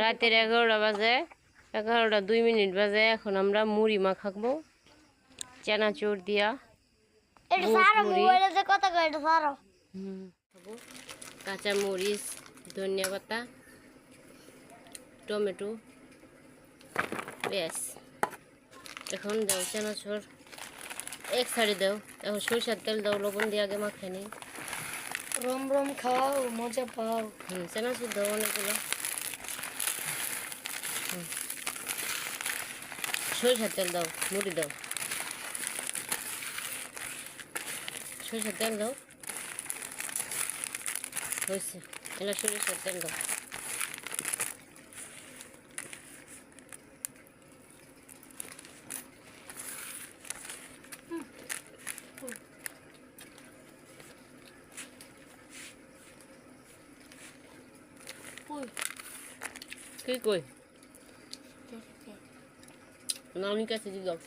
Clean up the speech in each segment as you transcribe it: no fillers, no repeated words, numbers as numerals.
রাতের 11টা বাজে, 11টা 2 মিনিট বাজে। এখন আমরা মুড়ি মাখাবো চানাচুর দিয়া। কাঁচা মরিচ, ধনিয়া পাতা, টমেটো, পেঁয়াজ। এখন দাও চানাচুর এক সাইডে দাও। এখন সরিষার তেল দাও, লবণ দিয়ে আগে মাখাই নিই। রম রম খাও, মজা পাও। চানাচুর দাও অনেকগুলো। সরিষার তেল দাও, মুড়ি দাও, সরিষার তেল দাও। হয়েছে, এলা সরিষার তেল দাও। কি কই নানি কাছে দিয়ে দাও।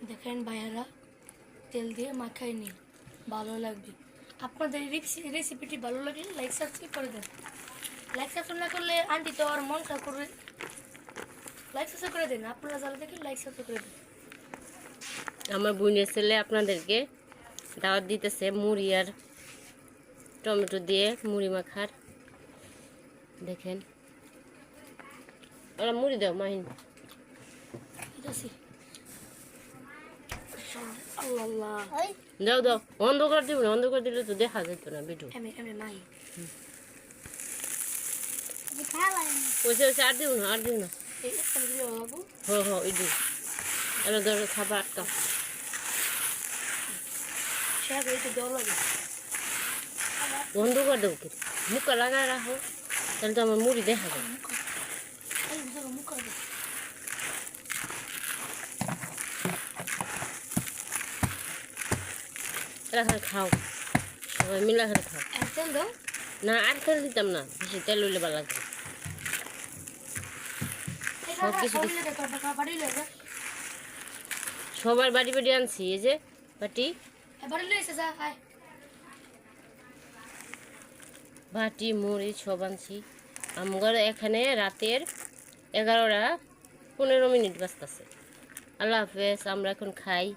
দেখেন ভাইয়ারা তেল দিয়ে মাখাই নি, ভালো লাগবে। আপনাদের রেসিপিটি ভালো লাগলে লাইক সাবস্ক্রাইব করে দেন। লাইক সাবস্ক্রাইব না করলে আন্টি তো আর মনটা করবে। লাইক সাবস্ক্রাইব করে দেন, আপনারা যারা দেখেন লাইক সাবস্ক্রাইব করে দেন। আমার বোনের ছেলে আপনাদেরকে দাওয়াত দিতেছে মুড়ি আর টমেটো দিয়ে মুড়ি মাখার। দেখেন ওরা মুড়ি দাও মাহিন। দাও দাও, অন্ধকার দিব না, অন্ধকার দিলে তো দেখা যেত না ভিডিও। আর দিব না, আর দিব না। ইডু এবার ধরো খাবার আটকাও। অন্ধকার দেবো কি মুখটা লাগায় রাখো, তাহলে তো আমার মুড়ি দেখা যাবে। এখানে খাও, সবাই মিলে এখানে খাও। না আর তেল দিতাম না, বেশি তেল হইলে ভালো লাগবে। সবার বাড়ি বাড়ি আনছি, এই যে বাটি বাটি মুড়ি সব আনছি। আমার এখানে রাতের 11টা 15 মিনিট বাজতেছে। আল্লাহ হাফেজ, আমরা এখন খাই।